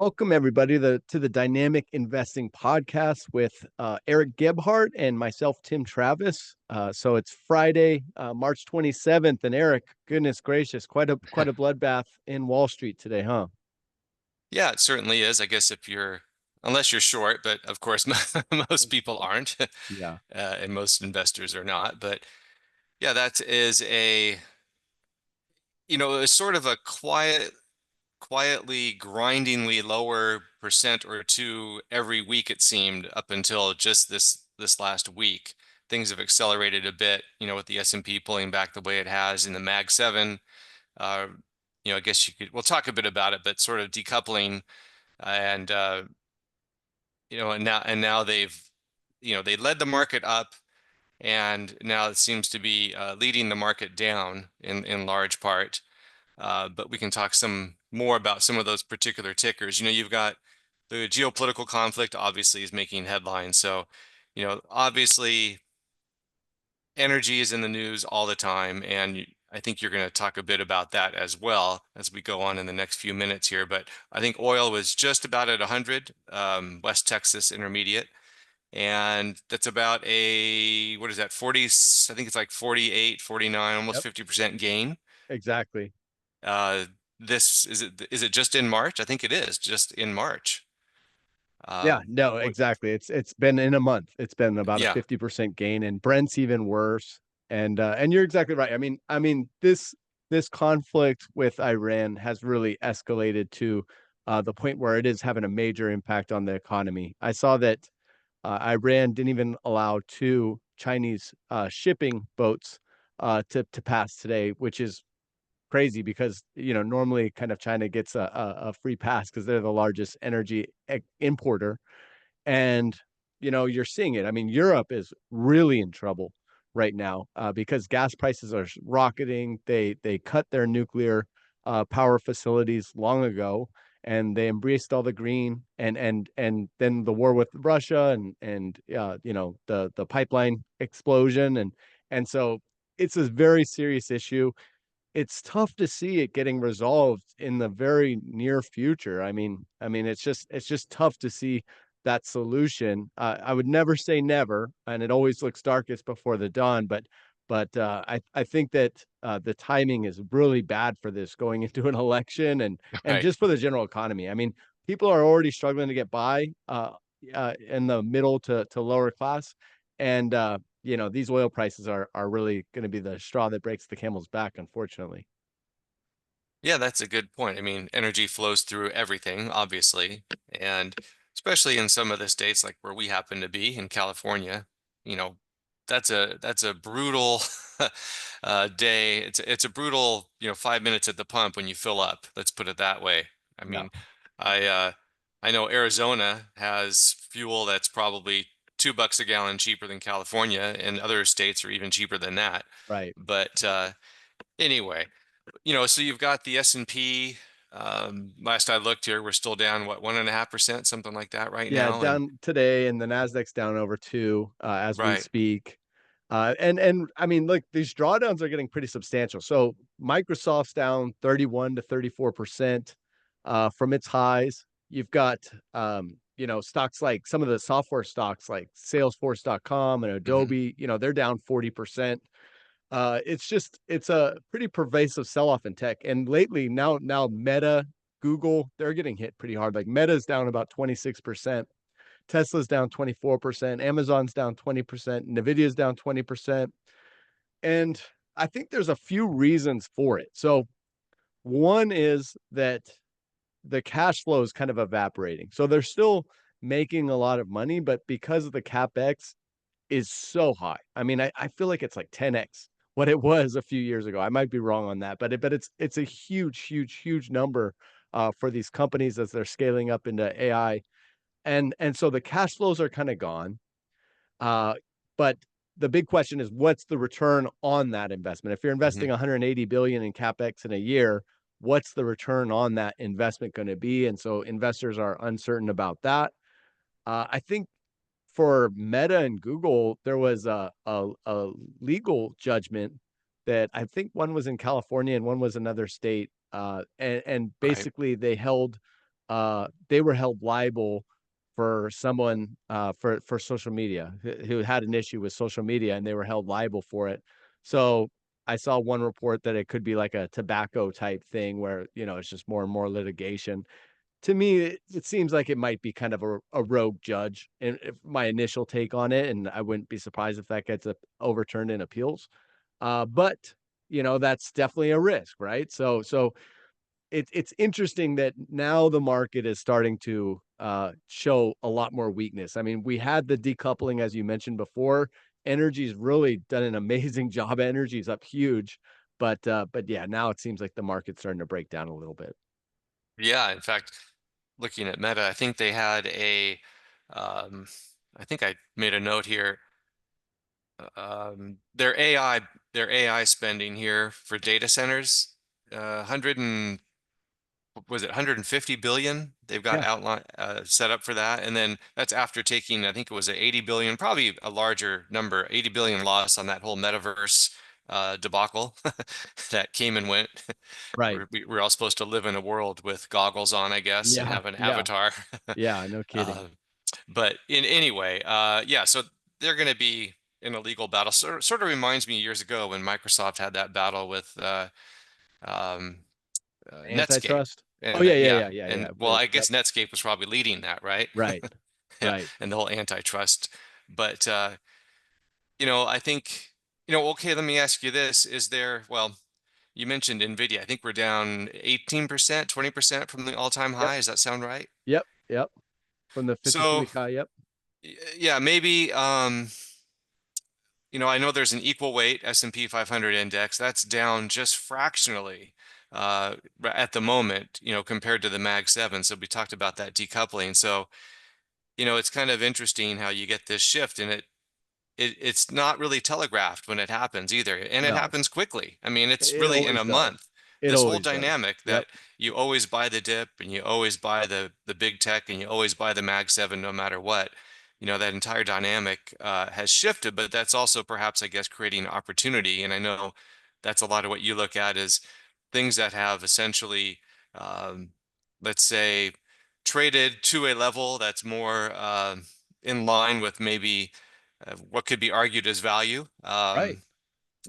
Welcome everybody to the Dynamic Investing Podcast with Erik Gebhard and myself, Tim Travis. So it's Friday, March 27th, and Erik, goodness gracious, quite a bloodbath in Wall Street today, huh? Yeah, it certainly is. I guess unless you're short, but of course most people aren't, Yeah. and most investors are not. But yeah, that is it's sort of a quietly, grindingly lower percent or two every week, it seemed, up until just this last week. Things have accelerated a bit, with the S&P pulling back the way it has in the Mag 7. Uh, I guess we'll talk a bit about it, but sort of decoupling and and now they led the market up, and now it seems to be leading the market down in large part. But we can talk some more about some of those particular tickers. You've got the geopolitical conflict obviously is making headlines. So, obviously energy is in the news all the time, and I think you're going to talk a bit about that as well as we go on in the next few minutes here. But I think oil was just about at 100, West Texas Intermediate, and that's about what is that, 40, I think it's like 48, 49, almost Yep. 50% gain. Exactly. Uh, is it just in March? I think it is just in March. Yeah, no, What, exactly. It's been in a month. It's been about a yeah, 50% gain, and Brent's even worse. And you're exactly right. I mean this conflict with Iran has really escalated to the point where it is having a major impact on the economy. I saw that Iran didn't even allow two Chinese shipping boats to pass today, which is crazy because normally kind of China gets a free pass because they're the largest energy importer, and you're seeing it. I mean, Europe is really in trouble right now because gas prices are rocketing. They cut their nuclear power facilities long ago, and they embraced all the green, and then the war with Russia, and the pipeline explosion, and so it's a very serious issue. It's tough to see it getting resolved in the very near future. I mean, it's just tough to see that solution. I would never say never, and it always looks darkest before the dawn. But I think that the timing is really bad for this going into an election, and right. just for the general economy. I mean, people are already struggling to get by in the middle to lower class, and these oil prices are really going to be the straw that breaks the camel's back, unfortunately. Yeah, that's a good point. I mean, energy flows through everything, obviously, and especially in some of the states like where we happen to be in California, you know, that's a brutal day. It's a brutal, 5 minutes at the pump when you fill up. Let's put it that way. I Yeah, mean, I know Arizona has fuel that's probably $2 a gallon cheaper than California, and other states are even cheaper than that. right. But anyway, so you've got the S&P. Last I looked here, we're still down, what, 1.5%, something like that right Yeah, now. And down today, and the Nasdaq's down over two as we right, speak. And I mean, look, these drawdowns are getting pretty substantial. So Microsoft's down 31 to 34% from its highs. You've got stocks like some of the software stocks like Salesforce.com and hmm, Adobe, they're down 40%. It's a pretty pervasive sell-off in tech. And lately, now Meta, Google, they're getting hit pretty hard. Like Meta's down about 26%, Tesla's down 24%, Amazon's down 20%, Nvidia's down 20%. And I think there's a few reasons for it. So one is that the cash flow is kind of evaporating. So they're still making a lot of money, but because of the capex is so high. I mean, I feel like it's like 10x what it was a few years ago. I might be wrong on that, but it's a huge number for these companies as they're scaling up into AI, and so the cash flows are kind of gone. But the big question is, what's the return on that investment? If you're hmm, investing 180 billion in capex in a year, what's the return on that investment going to be? And so investors are uncertain about that. I think for Meta and Google, there was a legal judgment that I think one was in California and one was another state, and right, basically they held they were held liable for someone for social media who had an issue with social media, and they were held liable for it. So I saw one report that it could be like a tobacco type thing where, it's just more and more litigation. To me, it seems like it might be kind of a rogue judge, and if my initial take on it, and I wouldn't be surprised if that gets overturned in appeals. But that's definitely a risk, right? So it's interesting that now the market is starting to show a lot more weakness. I mean, we had the decoupling, as you mentioned before. Energy's really done an amazing job. Energy's up huge, but yeah, now it seems like the market's starting to break down a little bit. Yeah, in fact, looking at Meta, I think they had um, I think I made a note here. Their AI spending here for data centers, 100 and what was it 150 billion they've got Yeah, outline set up for that, and then that's after taking, I think it was a 80 billion, probably a larger number, 80 billion loss on that whole metaverse debacle that came and went. right. We're all supposed to live in a world with goggles on, I guess, and Yeah, have an yeah, avatar. yeah. No kidding. uh, but in anyway, yeah, so they're going to be in a legal battle. Sort of reminds me years ago when Microsoft had that battle with um, Netscape. Antitrust. Oh And yeah, yeah, yeah, yeah, yeah, yeah. and well, I Yep. guess Netscape was probably leading that, right? Right, Yeah, right. and the whole antitrust. But I think, okay, let me ask you this. Is there, well, you mentioned Nvidia. I think we're down 18%, 20% from the all-time Yep, high. Does that sound right? yep, yep. From the 52 So, week high. Yep, yeah, maybe I know there's an equal weight S&P 500 index that's down just fractionally at the moment, compared to the Mag 7. So we talked about that decoupling. So, it's kind of interesting how you get this shift, and it's not really telegraphed when it happens either, and it no, happens quickly. I mean, it's it really in always a does. month. It This whole always does. dynamic Yep. that you always buy the dip, and you always buy the big tech, and you always buy the Mag 7 no matter what. That entire dynamic has shifted, but that's also perhaps, I guess, creating opportunity. And I know that's a lot of what you look at is things that have essentially, um, let's say, traded to a level that's more in line with maybe what could be argued as value. Right.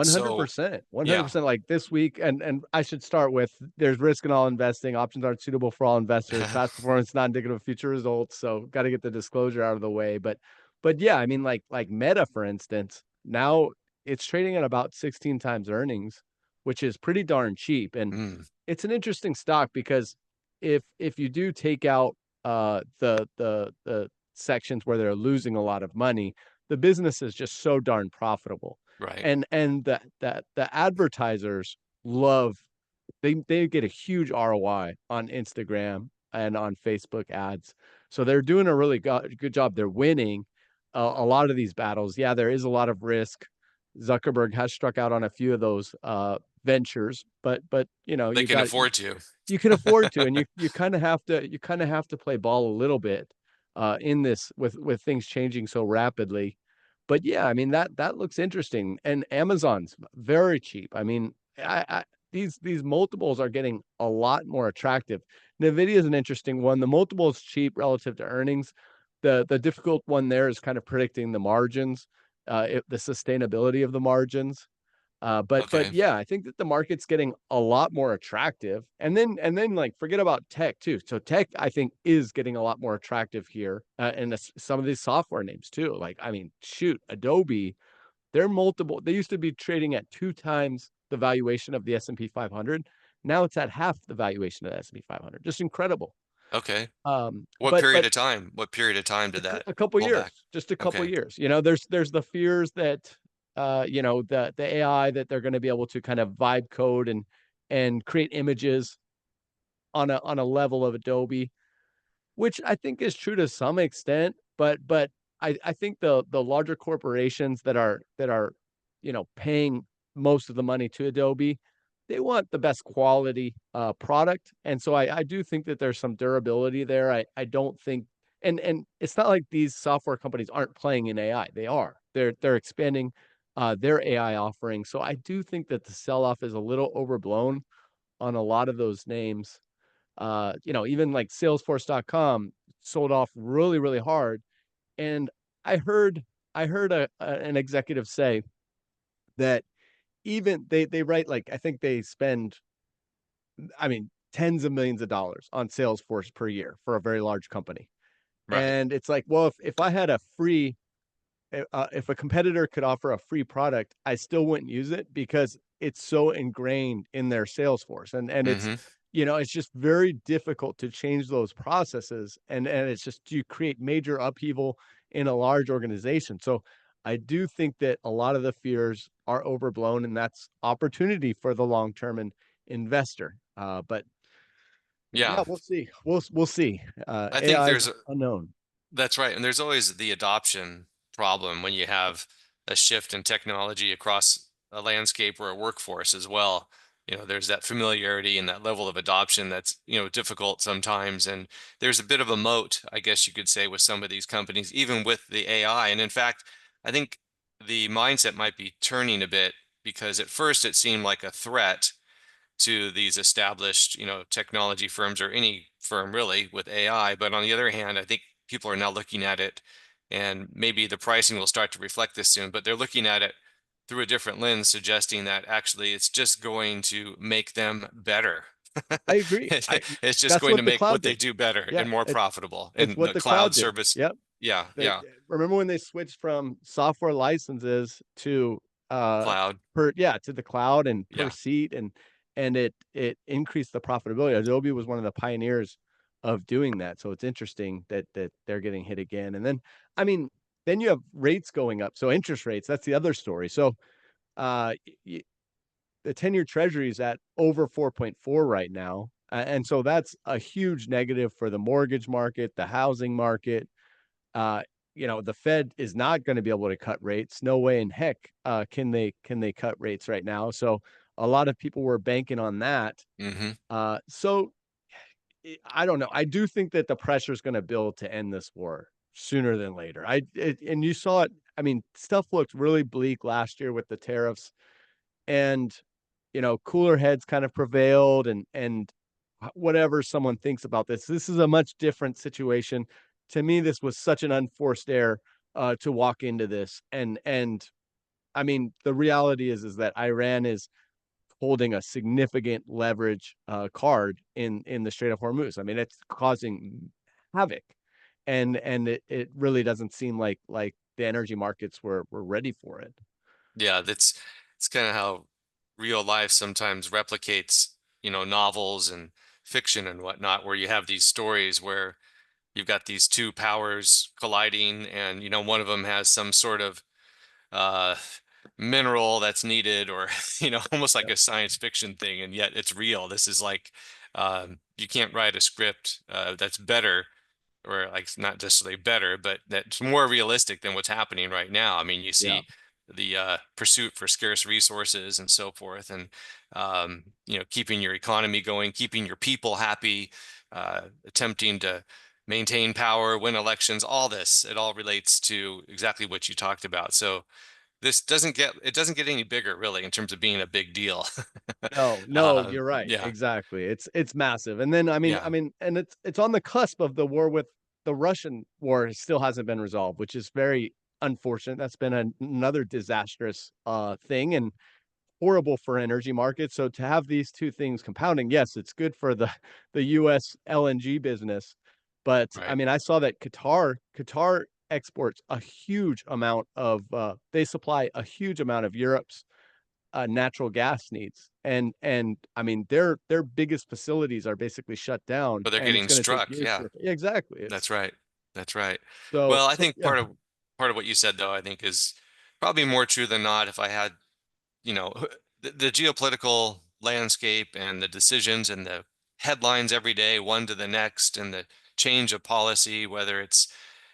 So 100%. yeah. 100%. Like this week, and I should start with there's risk in all investing. Options aren't suitable for all investors. Past performance not indicative of future results. So got to get the disclosure out of the way. But yeah, I mean, like Meta, for instance, now it's trading at about 16 times earnings, which is pretty darn cheap. And Mm, it's an interesting stock because if you do take out the sections where they're losing a lot of money, the business is just so darn profitable. right. And the advertisers love, they get a huge ROI on Instagram and on Facebook ads. So they're doing a really good job. They're winning a lot of these battles. Yeah, there is a lot of risk. Zuckerberg has struck out on a few of those ventures, but They can afford to. you can afford to, and you kind of have to play ball a little bit in this with things changing so rapidly. But yeah, I mean that looks interesting, and Amazon's very cheap. I mean, these multiples are getting a lot more attractive. Nvidia is an interesting one. The multiple is cheap relative to earnings. The difficult one there is kind of predicting the margins, the sustainability of the margins. But Okay. yeah, I think that the market's getting a lot more attractive. And then like forget about tech too. So tech, I think, is getting a lot more attractive here, and some of these software names too. Like I mean, shoot, Adobe, they're multiple. They used to be trading at 2 times the valuation of the S&P 500. Now it's at half the valuation of the S&P 500. Just incredible. Okay. What But period of time? What period of time did that a couple pull back? years, just a couple Okay. years. There's the fears that the AI, that they're going to be able to kind of vibe code and create images on a level of Adobe, which I think is true to some extent, but I think the larger corporations that are paying most of the money to Adobe, they want the best quality product, and so I do think that there's some durability there. I don't think, and it's not like these software companies aren't playing in AI. They are. They're expanding their AI offering. So I do think that the sell off is a little overblown on a lot of those names. Even like Salesforce.com sold off really, really hard. And I heard an executive say that even they write like I think they spend tens of millions of dollars on Salesforce per year for a very large company. Right. And it's like, well, if I had a free if a competitor could offer a free product, I still wouldn't use it because it's so ingrained in their sales force. And it's, Hmm. it's just very difficult to change those processes. And it's just, you create major upheaval in a large organization. So I do think that a lot of the fears are overblown, and that's opportunity for the long term and investor. But yeah, Yeah, we'll see. We'll see. I think AI is there's unknown. That's right. And there's always the adoption problem when you have a shift in technology across a landscape or a workforce as well. There's that familiarity and that level of adoption that's, difficult sometimes. And there's a bit of a moat, I guess you could say, with some of these companies, even with the AI. And in fact, I think the mindset might be turning a bit because at first it seemed like a threat to these established, technology firms or any firm really with AI. But on the other hand, I think people are now looking at it, and maybe the pricing will start to reflect this soon, but they're looking at it through a different lens, suggesting that actually it's just going to make them better. I agree. It's just That's going what to the make cloud what they did. do better Yeah, and more profitable. it's And what the the cloud cloud did. service, Yep. yeah, They yeah, remember when they switched from software licenses to cloud, to the cloud and per yeah. seat, and it increased the profitability. Adobe was one of the pioneers of doing that. So it's interesting that they're getting hit again. And then I mean, then you have rates going up. So interest rates, that's the other story. So uh the 10-year treasury is at over 4.4 right now. And so that's a huge negative for the mortgage market, the housing market. uh, the Fed is not going to be able to cut rates. No way in heck can they cut rates right now. So a lot of people were banking on that. Hmm. So I don't know. I do think that the pressure is going to build to end this war sooner than later. And you saw it. I mean, stuff looked really bleak last year with the tariffs, and cooler heads kind of prevailed, and whatever someone thinks about this is a much different situation. To me, this was such an unforced error to walk into this. And I mean, the reality is that Iran is holding a significant leverage card in the Strait of Hormuz. I mean, it's causing havoc, and it really doesn't seem like the energy markets were ready for it. Yeah, it's kind of how real life sometimes replicates, novels and fiction and whatnot, where you have these stories where you've got these two powers colliding, and one of them has some sort of uh, mineral that's needed, or almost like Yep. a science fiction thing, and yet it's real. This is like you can't write a script that's better, or like not necessarily better, but that's more realistic than what's happening right now. I mean, you Yeah. see the pursuit for scarce resources and so forth, and keeping your economy going, keeping your people happy, attempting to maintain power, win elections. All this, it all relates to exactly what you talked about. So this doesn't get any bigger really in terms of being a big deal. No, no, you're right. Yeah, Exactly. It's massive. And then yeah, and it's on the cusp of the war with the Russian war. It still hasn't been resolved, which is very unfortunate. That's been another disastrous thing and horrible for energy markets. So to have these two things compounding, yes, it's good for the US LNG business. But I right. mean, I saw that Qatar exports a huge amount of they supply a huge amount of Europe's natural gas needs. And I mean, their biggest facilities are basically shut down, But they're and it's getting going to take struck. years Yeah. to yeah, exactly. That's It's right. That's right. so Well, I so think yeah. part of what you said though, I think is probably more true than not. If I had, the geopolitical landscape and the decisions and the headlines every day, one to the next, and the change of policy, whether it's,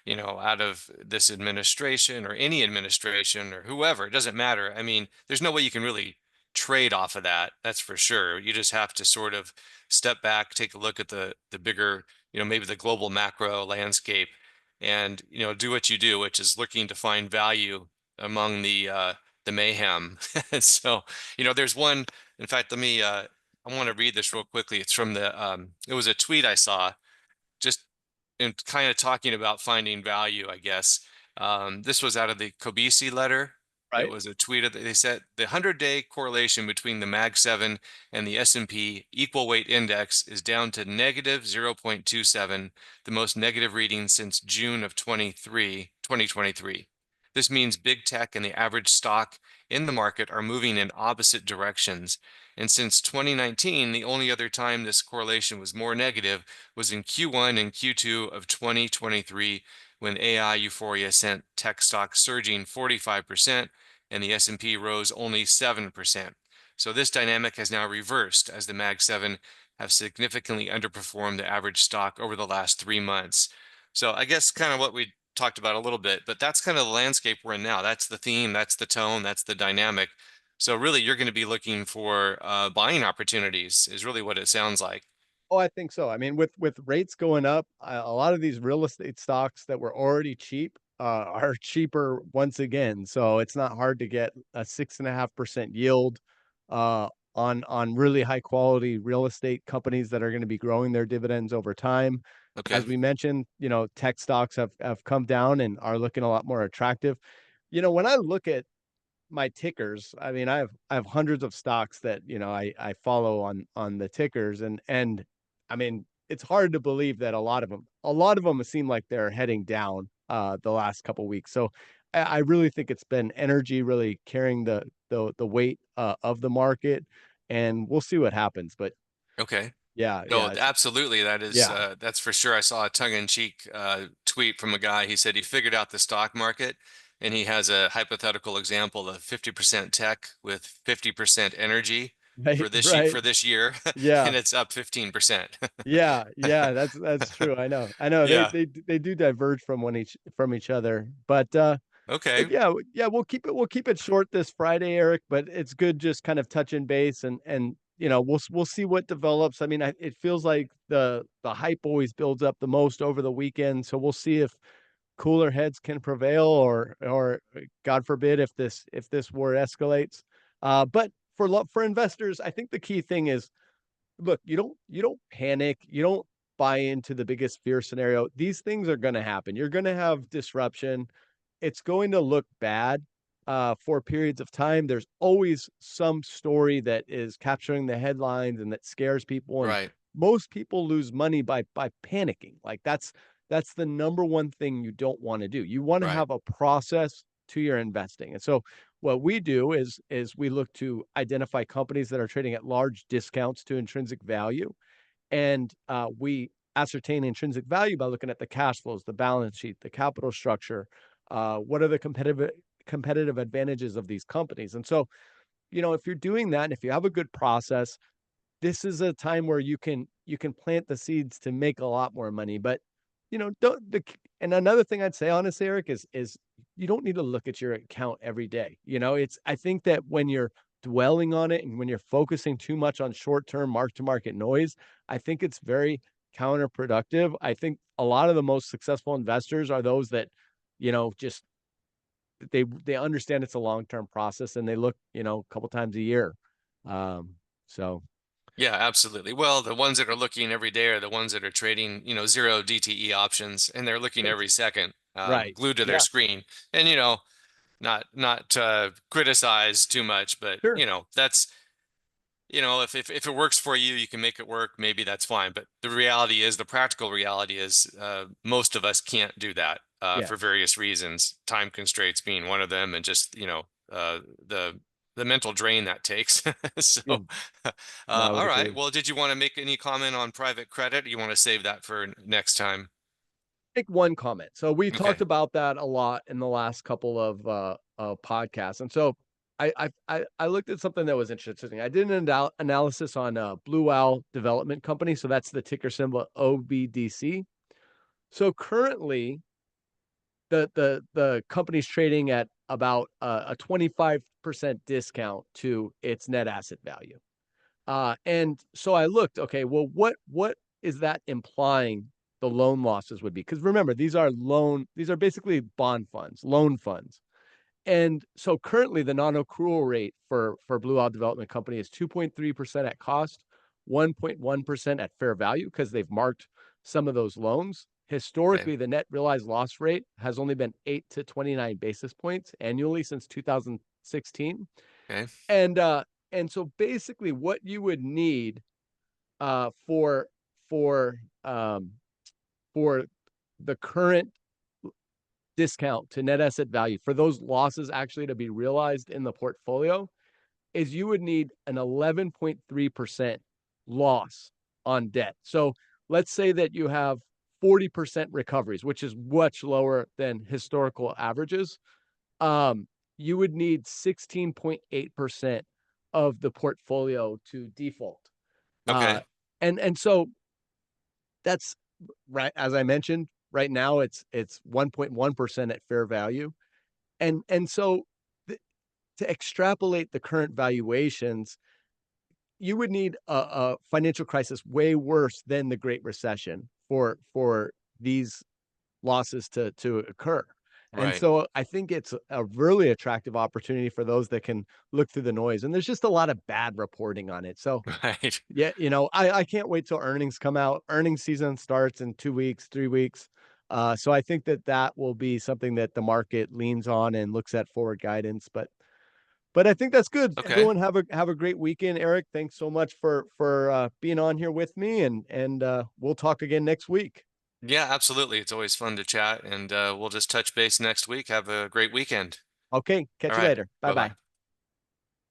out of this administration or any administration or whoever, it doesn't matter. I mean, there's no way you can really trade off of that. That's for sure. You just have to sort of step back, take a look at the bigger, maybe the global macro landscape, and do what you do, which is looking to find value among the mayhem. And so, there's one. In fact, let me I want to read this real quickly. It's from it was a tweet I saw just in kind of talking about finding value, I guess. This was out of the Kobisi letter. It Right. was a tweet. They said the 100-day correlation between the Mag 7 and the S&P equal weight index is down to negative 0.27, the most negative reading since June of 2023. This means big tech and the average stock in the market are moving in opposite directions. And since 2019, the only other time this correlation was more negative was in Q1 and Q2 of 2023 when AI euphoria sent tech stocks surging 45% and the S&P rose only 7%. So this dynamic has now reversed as the Mag 7 have significantly underperformed the average stock over the last 3 months. So I guess kind of what we talked about a little bit, but that's kind of the landscape we're in now. That's the theme, that's the tone, that's the dynamic. So really, you're going to be looking for buying opportunities, is really what it sounds like. Oh, I think so. I mean, with rates going up, a lot of these real estate stocks that were already cheap are cheaper once again. So it's not hard to get a 6.5% yield on really high quality real estate companies that are going to be growing their dividends over time. Okay. As we mentioned, tech stocks have come down and are looking a lot more attractive. When I look at my tickers, I mean, I have hundreds of stocks that, I follow on the tickers, and I mean, it's hard to believe that a lot of them seem like they're heading down the last couple weeks. So I really think it's been energy really carrying the weight of the market, and we'll see what happens. But Okay. yeah, No, yeah, absolutely. yeah. That's for sure. I saw a tongue-in-cheek tweet from a guy. He said he figured out the stock market, and he has a hypothetical example of 50% tech with 50% energy Right, right. for this year, Yeah. and it's up 15%. Yeah, yeah, that's true. I know. I know. They Yeah. they they do diverge from each other. But Okay. yeah, yeah, we'll keep it short this Friday, Eric, but it's good just kind of touching base, and we'll see what develops. I mean, it feels like the hype always builds up the most over the weekend, so we'll see if cooler heads can prevail, or God forbid if this war escalates. But for investors, I think the key thing is, look, you don't panic, you don't buy into the biggest fear scenario. These things are going to happen. You're going to have disruption. It's going to look bad for periods of time. There's always some story that is capturing the headlines and that scares people. And Right. most people lose money by panicking. Like that's the number one thing you don't want to do. You want to Right. have a process to your investing. And so what we do is we look to identify companies that are trading at large discounts to intrinsic value, and we ascertain intrinsic value by looking at the cash flows, the balance sheet, the capital structure. What are the competitive advantages of these companies? And so, if you're doing that, and if you have a good process, this is a time where you can plant the seeds to make a lot more money. But don't the and another thing I'd say, honestly, Eric, is you don't need to look at your account every day. It's I think that when you're dwelling on it and when you're focusing too much on short-term mark-to-market noise, I think it's very counterproductive. I think a lot of the most successful investors are those that, just they understand it's a long-term process, and they look, a couple times a year. So Yeah, absolutely. Well, the ones that are looking every day are the ones that are trading, zero DTE options, and they're looking every second, right. glued to their Yeah, screen. And not criticize too much, but sure. that's if it works for you, you can make it work. Maybe that's fine. But the practical reality is, most of us can't do that for Yes. various reasons. Time constraints being one of them, and just the mental drain that takes. So, Yeah. No, I would all right. agree. Well, did you want to make any comment on private credit? Or you want to save that for next time? Make one comment. So we talked Okay. about that a lot in the last couple of podcasts, and so I looked at something that was interesting. I did an analysis on Blue Owl Development Company, so that's the ticker symbol OBDC. So currently, the company's trading at about a 25% discount to its net asset value. And so I looked, okay, well, what is that implying the loan losses would be? Because remember, these are basically bond funds, loan funds. And so currently the non-accrual rate for Blue Owl Development Company is 2.3% at cost, 1.1% at fair value because they've marked some of those loans. Okay. Historically, the net realized loss rate has only been 8 to 29 basis points annually since 2016. Okay. And uh and so basically what you would need uh for for um for the current discount to net asset value for those losses actually to be realized in the portfolio is you would need an 11.3% loss on debt. So let's say that you have 40% recoveries, which is much lower than historical averages. You would need 16.8% of the portfolio to default. Uh, Okay. and so that's right. As I mentioned, right now it's 1.1% at fair value. And so to extrapolate the current valuations, you would need a financial crisis way worse than the Great Recession for these losses to occur. And Right. so I think it's a really attractive opportunity for those that can look through the noise. And there's just a lot of bad reporting on it. So Right. yeah, I can't wait till earnings come out. Earnings season starts in 2 weeks, 3 weeks. So I think that that will be something that the market leans on and looks at forward guidance. But I think that's good. Okay. Everyone have a great weekend. Eric, thanks so much for being on here with me, and we'll talk again next week. Yeah, absolutely. It's always fun to chat, and we'll just touch base next week. Have a great weekend. Okay, All catch you right. later. Bye Bye bye. bye.